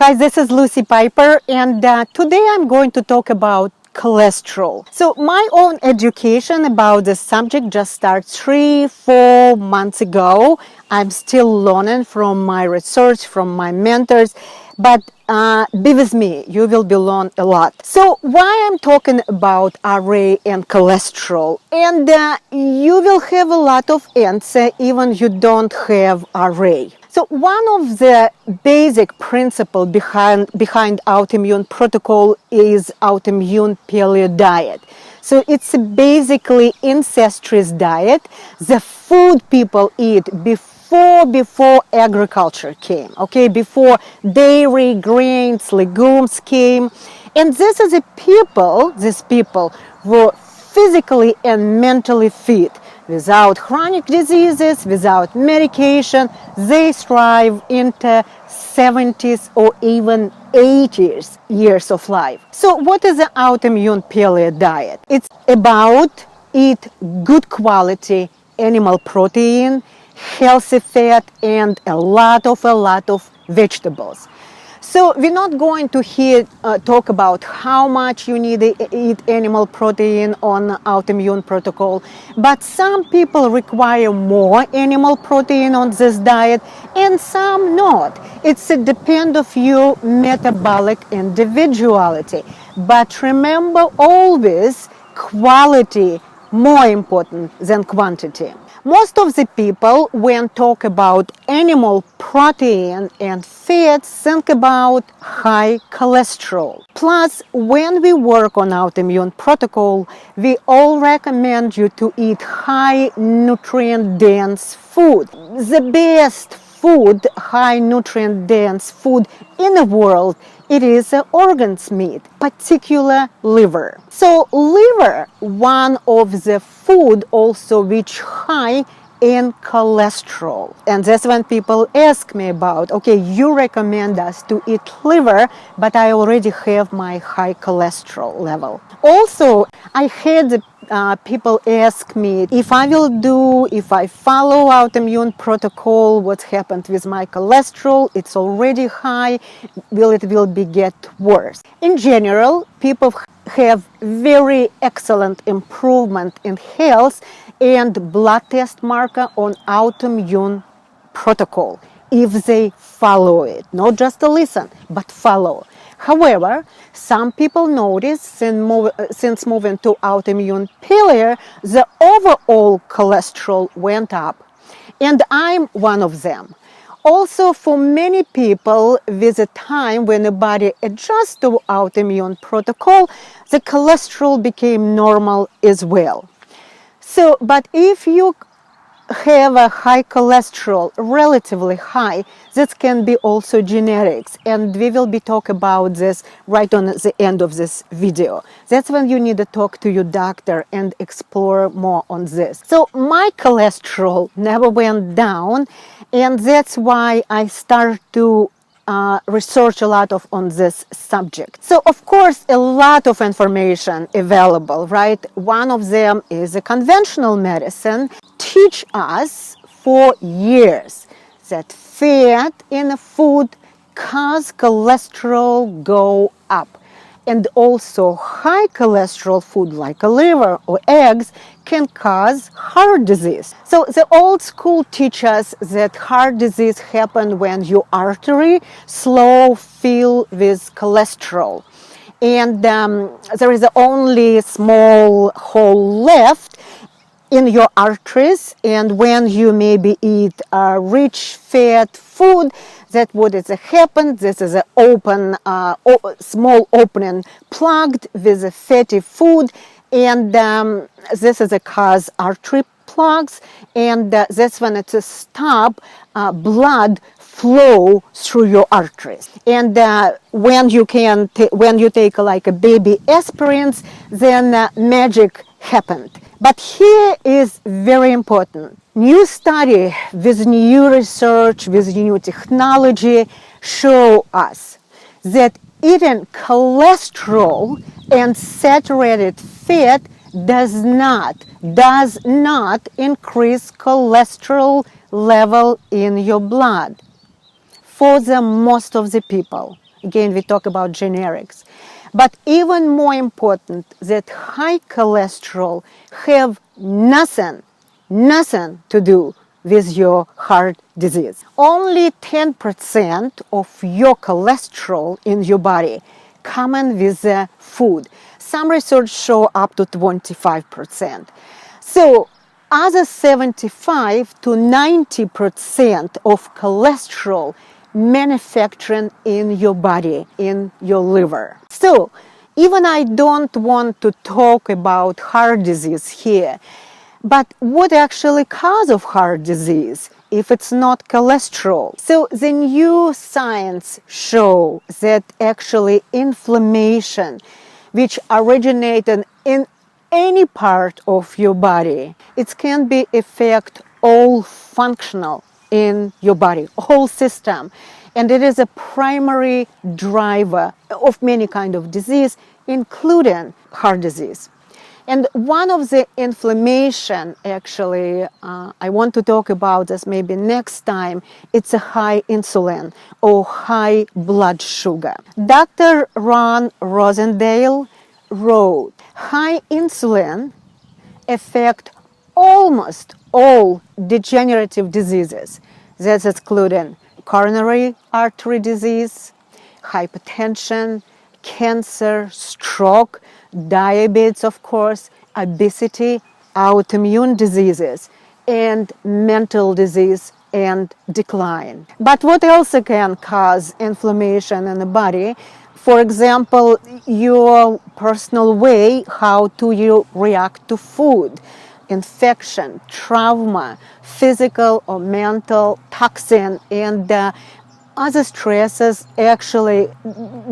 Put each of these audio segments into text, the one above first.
Hi, this is Lucy Piper, and today I'm going to talk about cholesterol. So my own education about this subject just started 3-4 months ago. I'm still learning from my research, from my mentors, but be with me, you will be learning a lot. So why I'm talking about RA and cholesterol, and you will have a lot of answer even you don't have RA. So one of the basic principles behind autoimmune protocol is autoimmune paleo diet. So it's basically ancestors diet, the food people eat before agriculture came, okay, before dairy, grains, legumes came. And these people were physically and mentally fit, without chronic diseases, without medication. They thrive into 70s or even 80s years of life. So what is the autoimmune paleo diet? It's about eat good quality animal protein, healthy fat, and a lot of vegetables. So we're not going to talk about how much you need to eat animal protein on autoimmune protocol, but some people require more animal protein on this diet and some not. It's a depend of your metabolic individuality. But remember always, quality more important than quantity. Most of the people, when talk about animal protein and fats, think about high cholesterol. Plus, when we work on autoimmune protocol, we all recommend you to eat high nutrient dense food. The best food, high nutrient dense food in the world, it is organs meat, particular liver. So liver, one of the food also which high in cholesterol. And that's when people ask me about, okay, you recommend us to eat liver, but I already have my high cholesterol level. Also, I had people ask me if I follow autoimmune protocol, what's happened with my cholesterol? It's already high. Will it get worse? In general, people have very excellent improvement in health and blood test marker on autoimmune protocol if they follow it, not just to listen, but follow. However, some people notice since moving to autoimmune paleo, the overall cholesterol went up, and I'm one of them. Also, for many people, with the time when the body adjusts to autoimmune protocol, the cholesterol became normal as well. So, but if you have a high cholesterol, relatively high, that can be also genetics, and we will be talking about this right on the end of this video. That's when you need to talk to your doctor and explore more on this. So my cholesterol never went down, and that's why I started to research a lot on this subject. So of course a lot of information available, right? One of them is a conventional medicine teach us for years that fat in the food cause cholesterol go up. And also high cholesterol food like a liver or eggs can cause heart disease. So the old school teaches that heart disease happens when your artery slow fill with cholesterol. And there is only small hole left in your arteries, and when you maybe eat rich fat food, that what is happen. This is an open, small opening plugged with a fatty food, and this is a cause artery plugs, and that's when it's a stop blood flow through your arteries. And when you take like a baby aspirins, then magic happened. But here is very important. New study with new research, with new technology show us that eating cholesterol and saturated fat does not increase cholesterol level in your blood for the most of the people. Again, we talk about generics. But even more important, that high cholesterol have nothing to do with your heart disease. Only 10% of your cholesterol in your body coming with the food. Some research show up to 25%. So other 75 to 90% of cholesterol manufacturing in your body, in your liver. So even I don't want to talk about heart disease here, but what actually cause of heart disease if it's not cholesterol? So the new science show that actually inflammation, which originated in any part of your body, it can be affect all functional in your body, whole system. And it is a primary driver of many kind of disease, including heart disease. And one of the inflammation, actually, I want to talk about this maybe next time, it's a high insulin or high blood sugar. Dr. Ron Rosendale wrote, high insulin affect almost all degenerative diseases. That's excluding coronary artery disease, hypertension, cancer, stroke, diabetes, of course, obesity, autoimmune diseases, and mental disease and decline. But what else can cause inflammation in the body? For example, your personal way, how do you react to food, infection, trauma, physical or mental toxin, and other stresses actually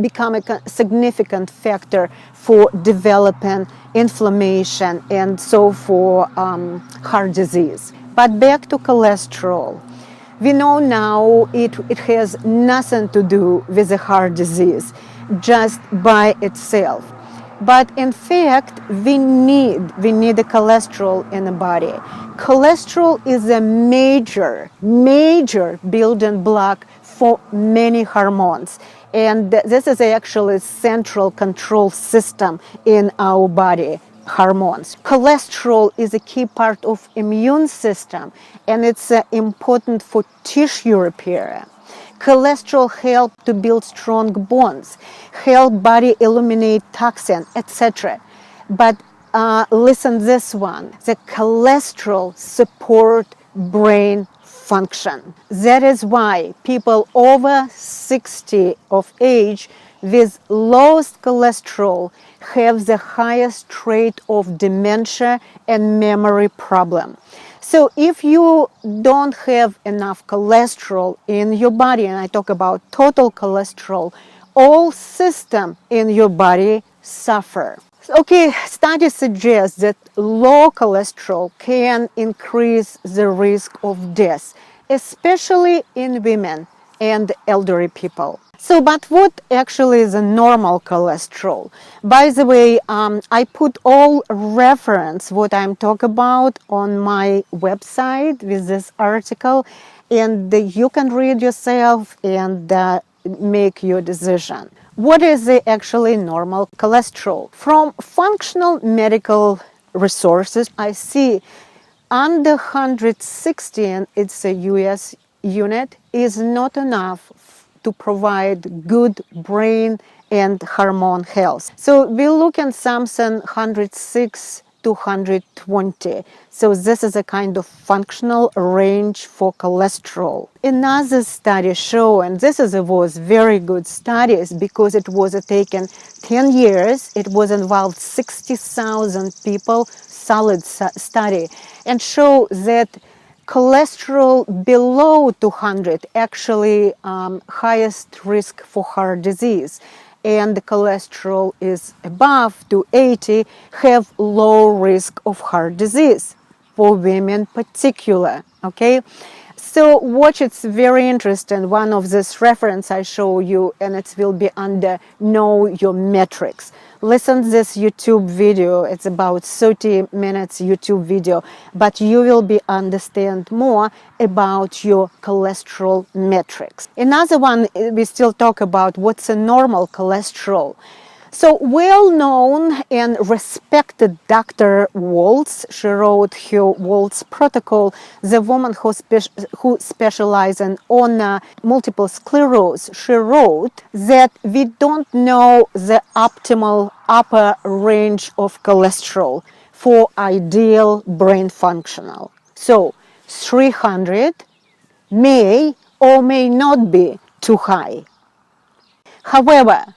become a significant factor for developing inflammation and so for heart disease. But back to cholesterol. We know now it has nothing to do with the heart disease just by itself. But in fact, we need the cholesterol in the body. Cholesterol is a major building block for many hormones. And this is actually central control system in our body, hormones. Cholesterol is a key part of immune system, and it's important for tissue repair. Cholesterol helps to build strong bonds, help body eliminate toxin, etc. But listen this one, the cholesterol support brain function. That is why people over 60 of age with lowest cholesterol have the highest rate of dementia and memory problem. So if you don't have enough cholesterol in your body, and I talk about total cholesterol, all systems in your body suffer. Okay, studies suggest that low cholesterol can increase the risk of death, especially in women and elderly people. So, but what actually is a normal cholesterol? By the way, I put all reference what I'm talking about on my website with this article, and you can read yourself and make your decision. What is the actually normal cholesterol? From functional medical resources, I see under 160, and it's a US unit, is not enough to provide good brain and hormone health. So we look at something 106 to 120. So this is a kind of functional range for cholesterol. Another study show, and was very good studies because it was taken 10 years, it was involved 60,000 people, solid study, and show that cholesterol below 200 actually highest risk for heart disease, and the cholesterol is above 280 have low risk of heart disease for women particular. Okay, So watch, it's very interesting. One of this reference I show you, and it will be under Know Your Metrics. Listen to this YouTube video. It's about 30 minutes YouTube video, but you will be understand more about your cholesterol metrics. Another one, we still talk about what's a normal cholesterol. So well-known and respected Dr. Waltz, she wrote her Waltz protocol, the woman who specializes on multiple sclerosis. She wrote that we don't know the optimal upper range of cholesterol for ideal brain functional. So 300 may or may not be too high. However,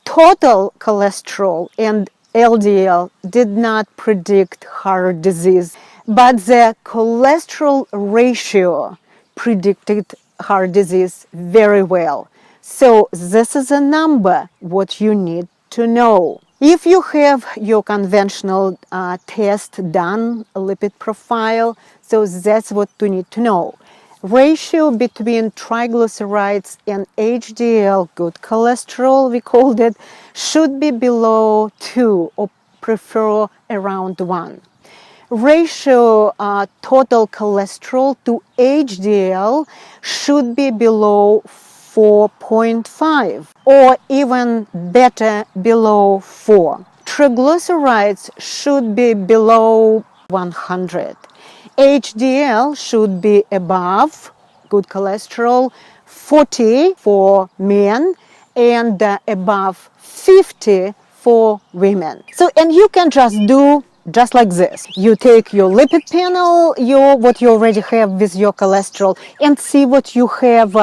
total cholesterol and LDL did not predict heart disease, but the cholesterol ratio predicted heart disease very well. So this is a number what you need to know. If you have your conventional test done, a lipid profile, so that's what you need to know. Ratio between triglycerides and HDL, good cholesterol, we called it, should be below 2 or prefer around 1. Ratio total cholesterol to HDL should be below 4.5 or even better below 4. Triglycerides should be below 100. HDL should be above, good cholesterol, 40 for men and above 50 for women. So, and you can just do just like this. You take your lipid panel, what you already have with your cholesterol, and see what you have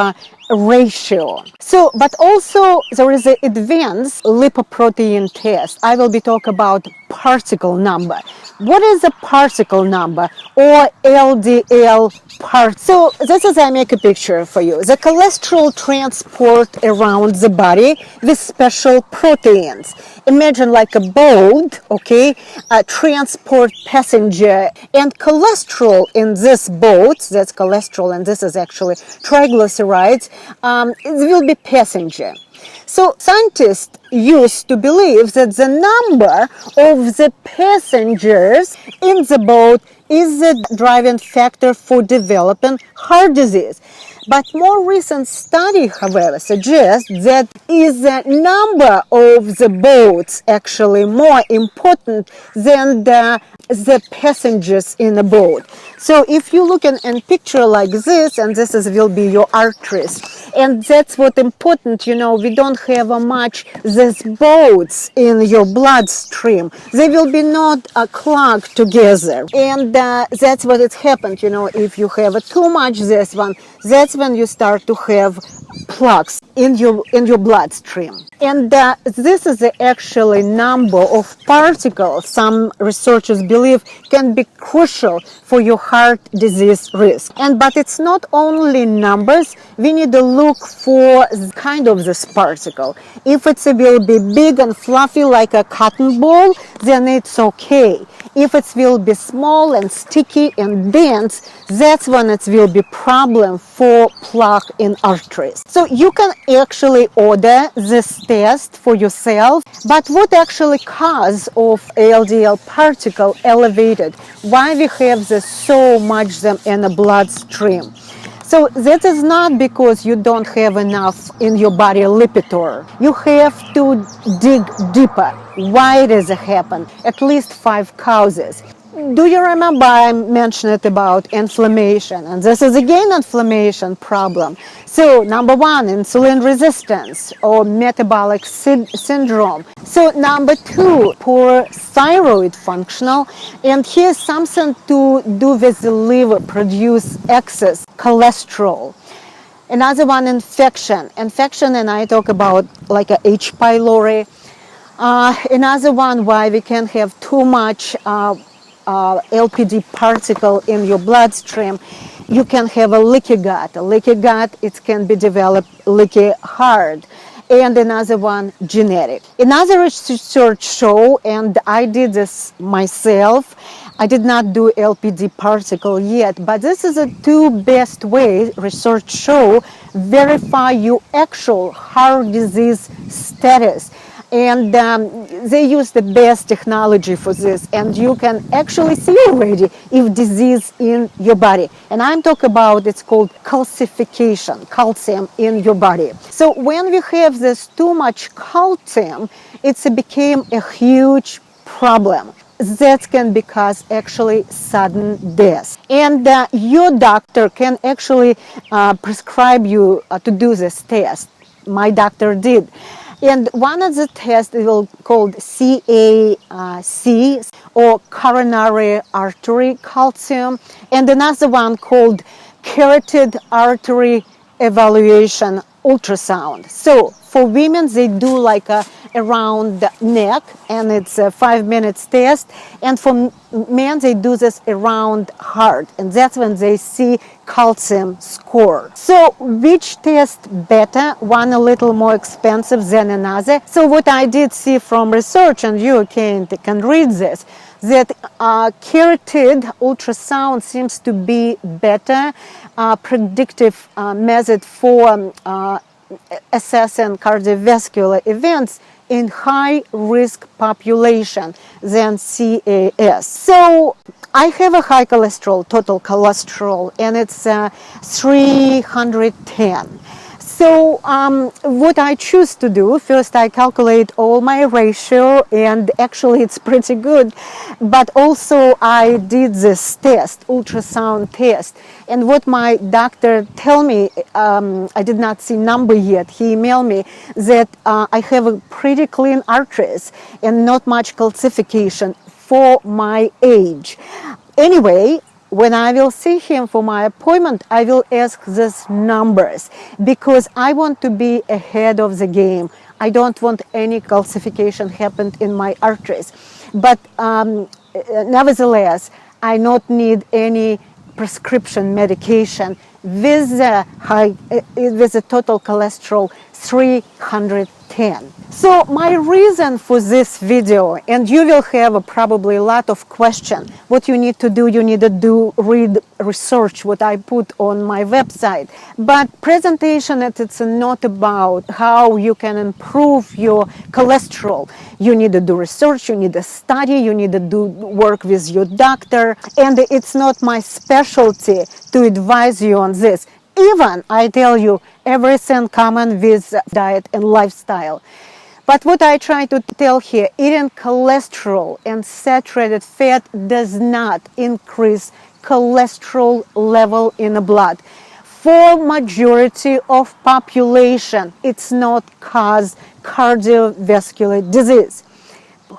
ratio. So, but also there is an advanced lipoprotein test. I will be talking about particle number. What is a particle number or LDL part? So this is, I make a picture for you. The cholesterol transport around the body with special proteins. Imagine like a boat, okay, transport passenger, and cholesterol in this boat, that's cholesterol and this is actually triglycerides, it will be passenger. So scientists used to believe that the number of the passengers in the boat is the driving factor for developing heart disease. But more recent study, however, suggests that is the number of the boats actually more important than the passengers in the boat. So if you look in a picture like this, and this will be your arteries, and that's what important, we don't have much these boats in your bloodstream. They will be not clogged together, and that's what it happened. If you have too much this one, that's when you start to have plaques in your bloodstream. And this is the actually number of particles some researchers believe can be crucial for your heart disease risk. But it's not only numbers. We need to look for kind of this particle. If it will be big and fluffy like a cotton ball, then it's okay. If it will be small and sticky and dense, that's when it will be problem for plaque in arteries. So you can actually order this test for yourself. But what actually cause of LDL particle elevated? Why we have this so much them in the bloodstream? So that is not because you don't have enough in your body lipid. You have to dig deeper. Why does it happen? At least 5 causes. Do you remember I mentioned about inflammation? And this is again inflammation problem. So number 1, insulin resistance or metabolic syndrome. So number 2, poor thyroid functional. And here's something to do with the liver, produce excess cholesterol. Another one, infection, and I talk about like a H. pylori. Another one, why we can have too much LPD particle in your bloodstream. You can have a leaky gut. A leaky gut, it can be developed leaky heart. And another one, genetic. Another research show, and I did this myself, I did not do LPD particle yet, but this is the two best ways research show verify your actual heart disease status. And they use the best technology for this, and you can actually see already if disease in your body. And I'm talking about, it's called calcification, calcium in your body. So when we have this too much calcium, it became a huge problem. That can be cause actually sudden death. And your doctor can actually prescribe you to do this test. My doctor did. And one of the tests is called CAC, or coronary artery calcium, and another one called carotid artery evaluation ultrasound. So for women, they do like around the neck, and it's a 5 minutes test. And for men, they do this around heart, and that's when they see calcium score. So which test better? One a little more expensive than another. So what I did see from research, and you can read this, that carotid ultrasound seems to be better predictive method for assessing cardiovascular events in high-risk population than CAS. So I have a high cholesterol, total cholesterol, and it's 310. So what I choose to do, first I calculate all my ratio, and actually it's pretty good, but also I did this test, ultrasound test, and what my doctor tell me, I did not see number yet, he emailed me that I have a pretty clean arteries and not much calcification for my age. Anyway, when I will see him for my appointment, I will ask these numbers because I want to be ahead of the game. I don't want any calcification happen in my arteries. But nevertheless, I not need any prescription medication with the total cholesterol 310. So my reason for this video, and you will have probably a lot of questions. What you need to do, read research what I put on my website. But presentation, it's not about how you can improve your cholesterol. You need to do research, you need to study, you need to do work with your doctor. And it's not my specialty to advise you on this. Even, I tell you, everything common with diet and lifestyle. But what I try to tell here, eating cholesterol and saturated fat does not increase cholesterol level in the blood. For majority of population, it's not cause cardiovascular disease.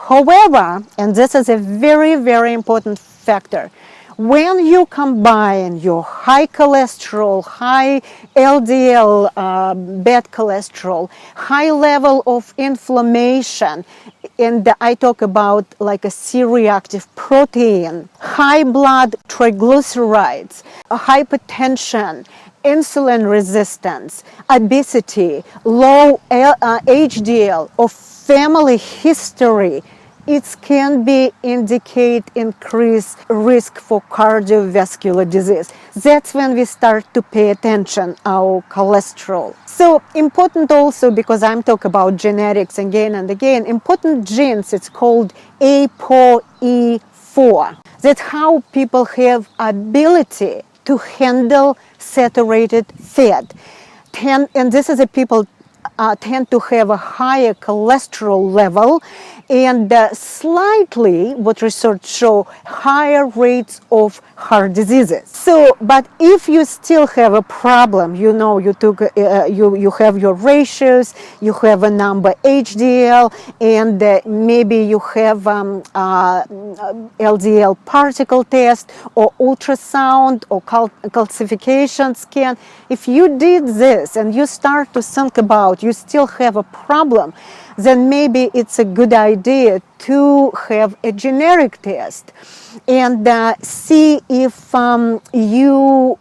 However, and this is a very, very important factor, when you combine your high cholesterol, high LDL, bad cholesterol, high level of inflammation, and I talk about like a C-reactive protein, high blood triglycerides, hypertension, insulin resistance, obesity, low HDL, or family history, it can be indicate increased risk for cardiovascular disease. That's when we start to pay attention our cholesterol. So important also, because I'm talking about genetics again and again, important genes, it's called ApoE4. That's how people have ability to handle saturated fat. And this is a people tend to have a higher cholesterol level and slightly, what research show, higher rates of heart diseases. So, but if you still have a problem, you have your ratios, you have a number HDL, and maybe you have LDL particle test or ultrasound or calcification scan. If you did this and you start to think about you still have a problem, then maybe it's a good idea to have a generic test and see if your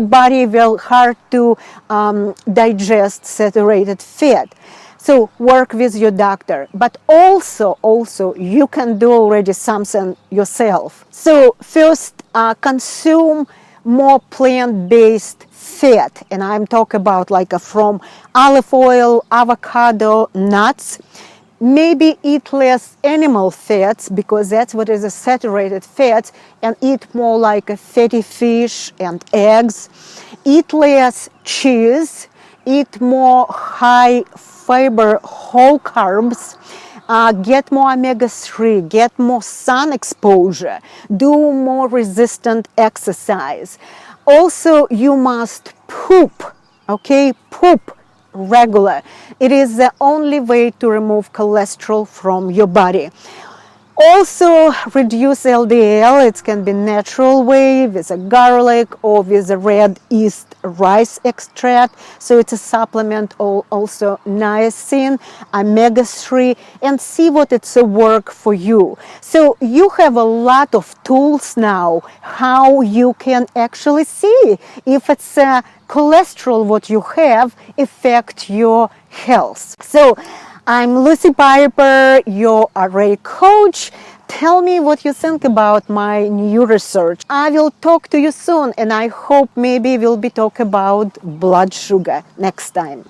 body will hard to digest saturated fat. So work with your doctor, but also you can do already something yourself. So first, consume more plant-based fat, and I'm talking about like from olive oil, avocado, nuts. Maybe eat less animal fats, because that's what is a saturated fat, and eat more like a fatty fish and eggs. Eat less cheese, eat more high fiber whole carbs, get more omega-3, get more sun exposure, do more resistant exercise. Also, you must poop, okay? Poop regular. It is the only way to remove cholesterol from your body. Also, reduce LDL. It can be natural way with a garlic or with a red yeast rice extract. So it's a supplement, also niacin, omega-3, and see what it's a work for you. So you have a lot of tools now how you can actually see if it's cholesterol what you have affect your health. So I'm Lucy Piper, your RA coach. Tell me what you think about my new research. I will talk to you soon, and I hope maybe we'll be talking about blood sugar next time.